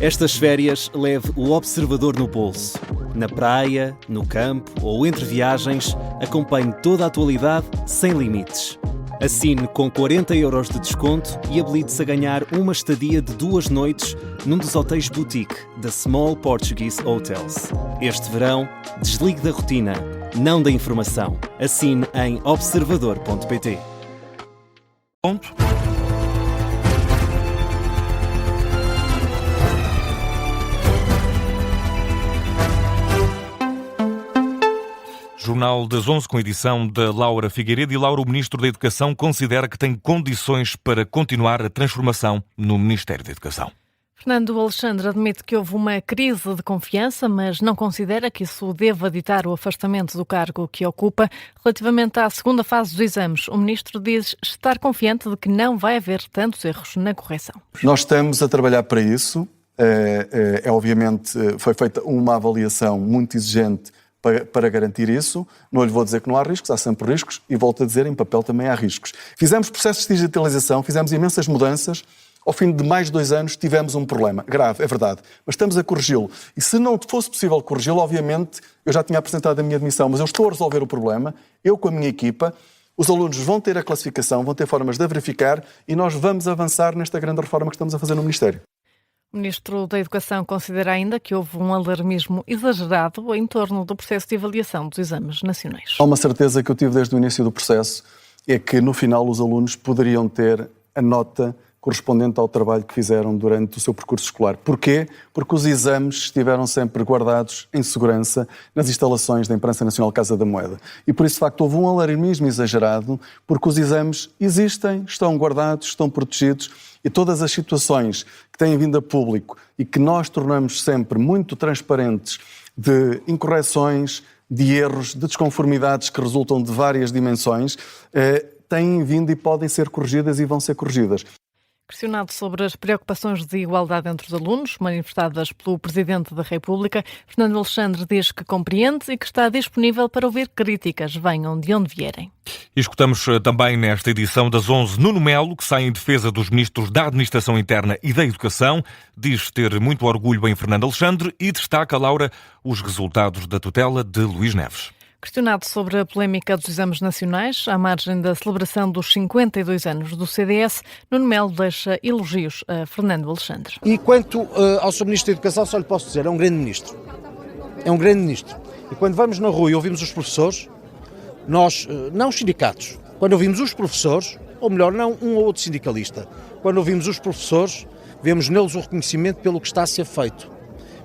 Estas férias leve o observador no bolso. Na praia, no campo ou entre viagens, acompanhe toda a atualidade sem limites. Assine com 40€ de desconto e habilite-se a ganhar uma estadia de 2 noites num dos hotéis boutique da Small Portuguese Hotels. Este verão, desligue da rotina, não da informação. Assine em observador.pt. Jornal das 11 com edição da Laura Figueiredo. E Laura, o Ministro da Educação considera que tem condições para continuar a transformação no Ministério da Educação. Fernando Alexandre admite que houve uma crise de confiança, mas não considera que isso deva ditar o afastamento do cargo que ocupa. Relativamente à segunda fase dos exames, o Ministro diz estar confiante de que não vai haver tantos erros na correção. Nós estamos a trabalhar para isso. Obviamente, foi feita uma avaliação muito exigente para garantir isso. Não lhe vou dizer que não há riscos, há sempre riscos, e volto a dizer, em papel também há riscos. Fizemos processos de digitalização, fizemos imensas mudanças. Ao fim de mais de 2 anos tivemos um problema grave, é verdade, mas estamos a corrigi-lo. E se não fosse possível corrigi-lo, obviamente, eu já tinha apresentado a minha admissão, mas eu estou a resolver o problema, eu com a minha equipa, os alunos vão ter a classificação, vão ter formas de a verificar e nós vamos avançar nesta grande reforma que estamos a fazer no Ministério. O Ministro da Educação considera ainda que houve um alarmismo exagerado em torno do processo de avaliação dos exames nacionais. Há uma certeza que eu tive desde o início do processo, é que no final os alunos poderiam ter a nota correspondente ao trabalho que fizeram durante o seu percurso escolar. Porquê? Porque os exames estiveram sempre guardados em segurança nas instalações da Imprensa Nacional Casa da Moeda. E por isso, de facto, houve um alarmismo exagerado, porque os exames existem, estão guardados, estão protegidos, e todas as situações que têm vindo a público e que nós tornamos sempre muito transparentes, de incorreções, de erros, de desconformidades que resultam de várias dimensões, têm vindo e podem ser corrigidas e vão ser corrigidas. Questionado sobre as preocupações de igualdade entre os alunos, manifestadas pelo Presidente da República, Fernando Alexandre diz que compreende e que está disponível para ouvir críticas, venham de onde vierem. E escutamos também nesta edição das 11 Nuno Melo, que sai em defesa dos ministros da Administração Interna e da Educação, diz ter muito orgulho em Fernando Alexandre e destaca, Laura, os resultados da tutela de Luís Neves. Questionado sobre a polémica dos exames nacionais, à margem da celebração dos 52 anos do CDS, Nuno Melo deixa elogios a Fernando Alexandre. E quanto ao Sr. Ministro da Educação, só lhe posso dizer, é um grande ministro. É um grande ministro. E quando vamos na rua e ouvimos os professores, nós, não os sindicatos, quando ouvimos os professores, ou melhor, não um ou outro sindicalista, quando ouvimos os professores, vemos neles o reconhecimento pelo que está a ser feito,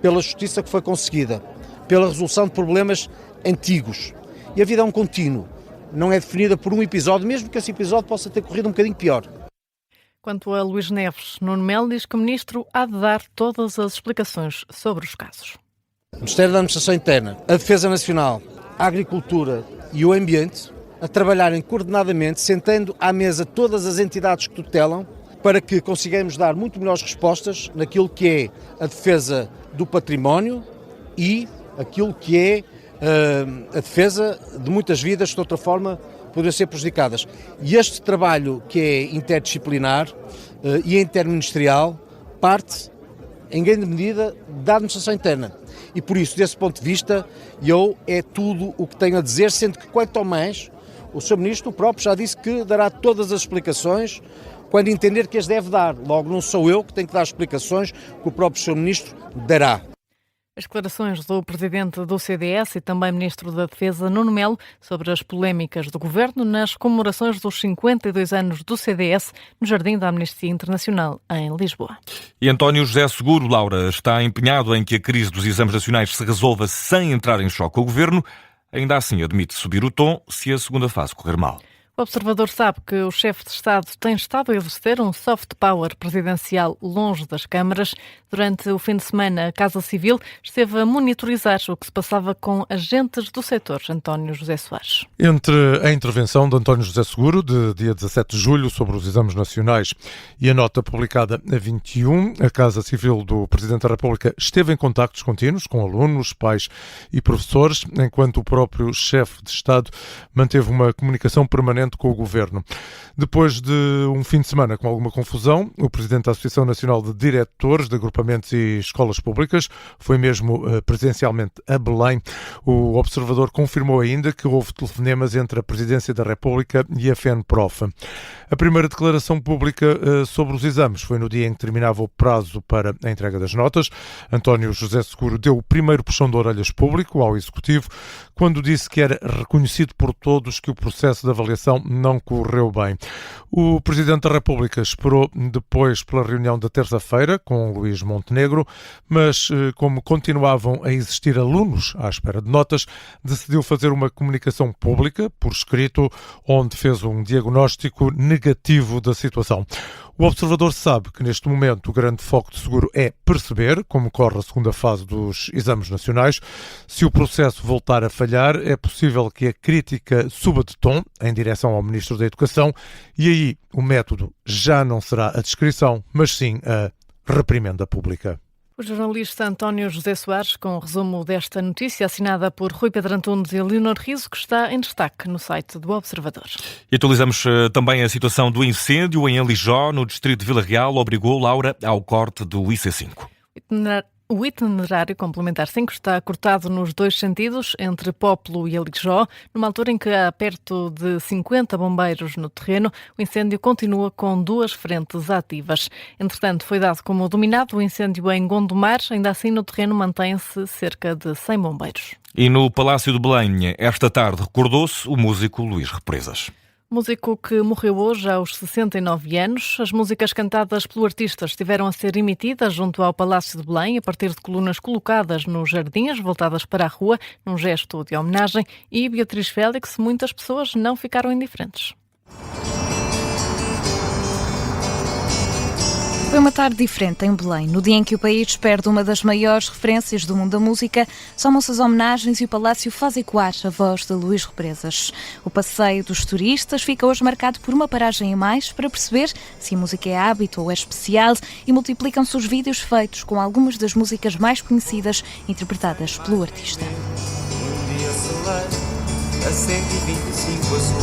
pela justiça que foi conseguida, pela resolução de problemas antigos. E a vida é um contínuo, não é definida por um episódio, mesmo que esse episódio possa ter corrido um bocadinho pior. Quanto a Luís Neves, Nuno Melo diz que o Ministro há de dar todas as explicações sobre os casos. O Ministério da Administração Interna, a Defesa Nacional, a Agricultura e o Ambiente a trabalharem coordenadamente, sentando à mesa todas as entidades que tutelam, para que consigamos dar muito melhores respostas naquilo que é a defesa do património e aquilo que é a defesa de muitas vidas que de outra forma poderiam ser prejudicadas. E este trabalho que é interdisciplinar e interministerial parte em grande medida da administração interna. E por isso, desse ponto de vista, é tudo o que tenho a dizer, sendo que quanto ao mais, o Sr. Ministro próprio já disse que dará todas as explicações quando entender que as deve dar. Logo, não sou eu que tenho que dar explicações que o próprio Sr. Ministro dará. As declarações do Presidente do CDS e também Ministro da Defesa, Nuno Melo, sobre as polémicas do Governo nas comemorações dos 52 anos do CDS no Jardim da Amnistia Internacional, em Lisboa. E António José Seguro, Laura, está empenhado em que a crise dos exames nacionais se resolva sem entrar em choque com o Governo. Ainda assim, admite subir o tom se a segunda fase correr mal. O Observador sabe que o chefe de Estado tem estado a exercer um soft power presidencial longe das câmaras. Durante o fim de semana, a Casa Civil esteve a monitorizar o que se passava com agentes do setor. António José Soares. Entre a intervenção de António José Seguro, de dia 17 de julho, sobre os exames nacionais, e a nota publicada a 21, a Casa Civil do Presidente da República esteve em contactos contínuos com alunos, pais e professores, enquanto o próprio chefe de Estado manteve uma comunicação permanente diretamente com o Governo. Depois de um fim de semana com alguma confusão, o Presidente da Associação Nacional de Diretores de Agrupamentos e Escolas Públicas foi mesmo presencialmente a Belém. O Observador confirmou ainda que houve telefonemas entre a Presidência da República e a FENPROF. A primeira declaração pública sobre os exames foi no dia em que terminava o prazo para a entrega das notas. António José Seguro deu o primeiro puxão de orelhas público ao Executivo quando disse que era reconhecido por todos que o processo de avaliação não correu bem. O Presidente da República esperou depois pela reunião da terça-feira com Luís Montenegro, mas como continuavam a existir alunos à espera de notas, decidiu fazer uma comunicação pública, por escrito, onde fez um diagnóstico negativo da situação. O Observador sabe que neste momento o grande foco de Seguro é perceber como corre a segunda fase dos exames nacionais. Se o processo voltar a falhar, é possível que a crítica suba de tom em direção ao Ministro da Educação e aí o método já não será a descrição, mas sim a reprimenda pública. O jornalista António José Soares, com o resumo desta notícia, assinada por Rui Pedro Antunes e Leonor Riso, que está em destaque no site do Observador. E atualizamos também a situação do incêndio em Alijó, no distrito de Vila Real, obrigou Laura ao corte do IC5. O itinerário complementar 5 está cortado nos 2 sentidos, entre Pópulo e Alijó, numa altura em que há perto de 50 bombeiros no terreno. O incêndio continua com 2 frentes ativas. Entretanto, foi dado como dominado o incêndio em Gondomar, ainda assim no terreno mantém-se cerca de 100 bombeiros. E no Palácio de Belém, esta tarde, recordou-se o músico Luís Represas. Músico que morreu hoje aos 69 anos. As músicas cantadas pelo artista estiveram a ser emitidas junto ao Palácio de Belém a partir de colunas colocadas nos jardins, voltadas para a rua, num gesto de homenagem. E Beatriz Félix, muitas pessoas não ficaram indiferentes. Foi uma tarde diferente em Belém. No dia em que o país perde uma das maiores referências do mundo da música, somam-se as homenagens e o Palácio faz ecoar a voz de Luís Represas. O passeio dos turistas fica hoje marcado por uma paragem a mais para perceber se a música é hábito ou é especial e multiplicam-se os vídeos feitos com algumas das músicas mais conhecidas interpretadas pelo artista. Um dia selei a 125 azul.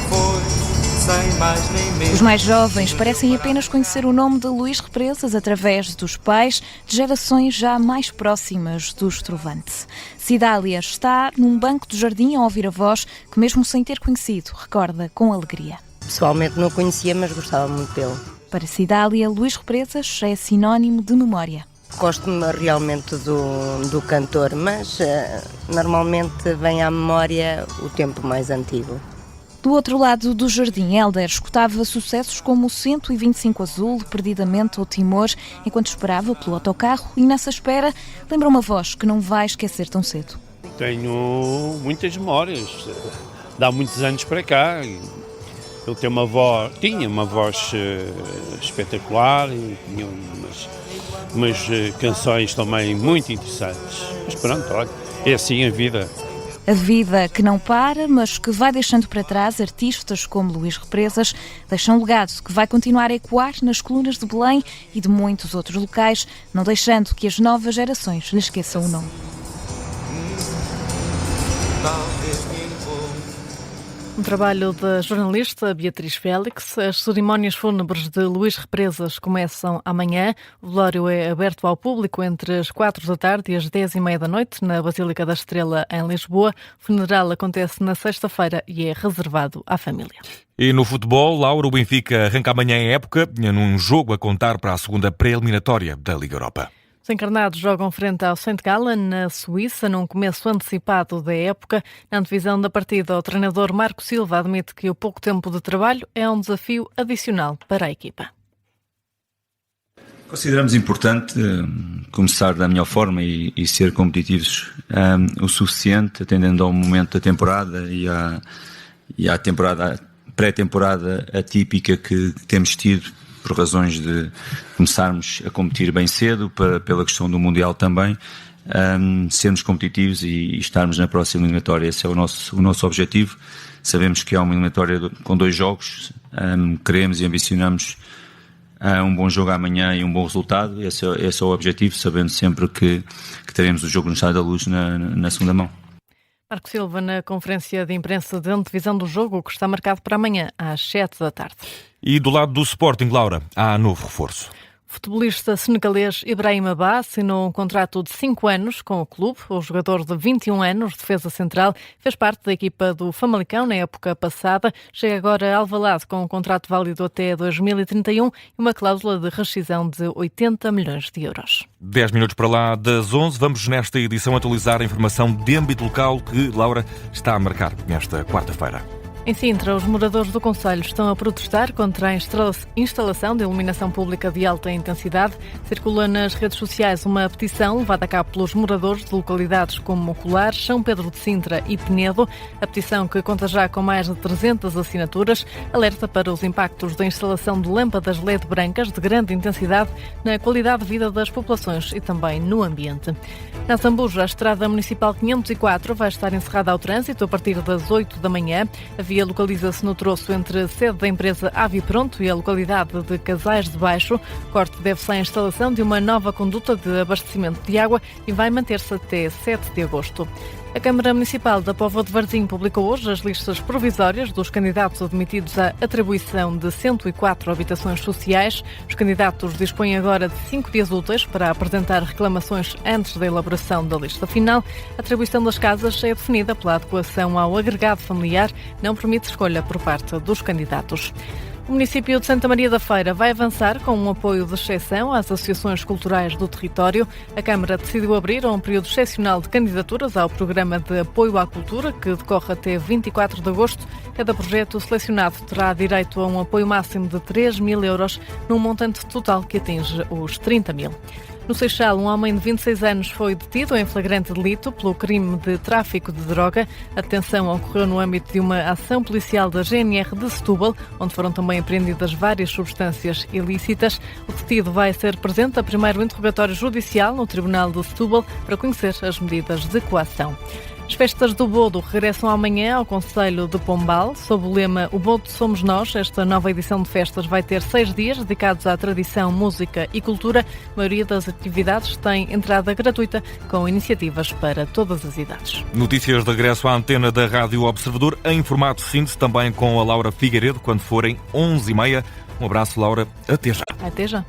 Foi sem mais nem menos. Os mais jovens parecem apenas conhecer o nome de Luís Represas através dos pais de gerações já mais próximas do estrovante. Cidália está num banco do jardim a ouvir a voz que, mesmo sem ter conhecido, recorda com alegria. Pessoalmente não conhecia, mas gostava muito dele. Para Cidália, Luís Represas é sinónimo de memória. Gosto realmente do cantor, mas normalmente vem à memória o tempo mais antigo. Do outro lado do jardim, Hélder escutava sucessos como o 125 Azul, Perdidamente ou Timor, enquanto esperava pelo autocarro e, nessa espera, lembra uma voz que não vai esquecer tão cedo. Tenho muitas memórias, de há muitos anos para cá. Ele tinha uma voz espetacular e tinha umas canções também muito interessantes. Mas pronto, olha, é assim a vida. A vida que não para, mas que vai deixando para trás artistas como Luís Represas, deixa um legado que vai continuar a ecoar nas colunas de Belém e de muitos outros locais, não deixando que as novas gerações lhe esqueçam o nome. Um trabalho da jornalista Beatriz Félix. As cerimónias fúnebres de Luís Represas começam amanhã. O velório é aberto ao público entre as 4 da tarde e as 10h30 da noite, na Basílica da Estrela, em Lisboa. O funeral acontece na sexta-feira e é reservado à família. E no futebol, Laura, o Benfica arranca amanhã em época, num jogo a contar para a segunda pré-eliminatória da Liga Europa. Os encarnados jogam frente ao St. Gallen, na Suíça, num começo antecipado da época. Na antevisão da partida, o treinador Marco Silva admite que o pouco tempo de trabalho é um desafio adicional para a equipa. Consideramos importante começar da melhor forma e ser competitivos o suficiente, atendendo ao momento da temporada e à temporada, pré-temporada atípica que temos tido, por razões de começarmos a competir bem cedo, pela questão do Mundial também, sermos competitivos e estarmos na próxima eliminatória. Esse é o nosso objetivo. Sabemos que é uma eliminatória com 2 jogos, queremos e ambicionamos um bom jogo amanhã e um bom resultado. Esse é o objetivo, sabendo sempre que teremos o jogo no Estádio da Luz na segunda mão. Marco Silva na conferência de imprensa de antevisão do jogo, que está marcado para amanhã, às 7 da tarde. E do lado do Sporting, Laura, há novo reforço. O futebolista senegalês Ibrahim Abba assinou um contrato de 5 anos com o clube. O jogador de 21 anos, defesa central, fez parte da equipa do Famalicão na época passada. Chega agora a Alvalade com um contrato válido até 2031 e uma cláusula de rescisão de 80 milhões de euros. 10 minutos para lá das 11. Vamos nesta edição atualizar a informação de âmbito local que, Laura, está a marcar nesta quarta-feira. Em Sintra, os moradores do concelho estão a protestar contra a instalação de iluminação pública de alta intensidade. Circula nas redes sociais uma petição levada a cabo pelos moradores de localidades como Colares, São Pedro de Sintra e Penedo. A petição, que conta já com mais de 300 assinaturas, alerta para os impactos da instalação de lâmpadas LED brancas de grande intensidade na qualidade de vida das populações e também no ambiente. Na Zambuja, a estrada municipal 504 vai estar encerrada ao trânsito a partir das 8 da manhã. A via localiza-se no troço entre a sede da empresa Avipronto e a localidade de Casais de Baixo. O corte deve-se à instalação de uma nova conduta de abastecimento de água e vai manter-se até 7 de agosto. A Câmara Municipal da Póvoa de Varzim publicou hoje as listas provisórias dos candidatos admitidos à atribuição de 104 habitações sociais. Os candidatos dispõem agora de 5 dias úteis para apresentar reclamações antes da elaboração da lista final. A atribuição das casas é definida pela adequação ao agregado familiar, não permite escolha por parte dos candidatos. O município de Santa Maria da Feira vai avançar com um apoio de exceção às associações culturais do território. A Câmara decidiu abrir um período excepcional de candidaturas ao programa de apoio à cultura, que decorre até 24 de agosto. Cada projeto selecionado terá direito a um apoio máximo de 3 mil euros, num montante total que atinge os 30 mil. No Seixal, um homem de 26 anos foi detido em flagrante delito pelo crime de tráfico de droga. A detenção ocorreu no âmbito de uma ação policial da GNR de Setúbal, onde foram também apreendidas várias substâncias ilícitas. O detido vai ser presente a primeiro interrogatório judicial no Tribunal de Setúbal para conhecer as medidas de coação. As festas do Bodo regressam amanhã ao Concelho de Pombal, sob o lema O Bodo Somos Nós. Esta nova edição de festas vai ter 6 dias dedicados à tradição, música e cultura. A maioria das atividades tem entrada gratuita, com iniciativas para todas as idades. Notícias de regresso à antena da Rádio Observador, em formato síntese, também com a Laura Figueiredo, quando forem 11h30. Um abraço, Laura. Até já. Até já.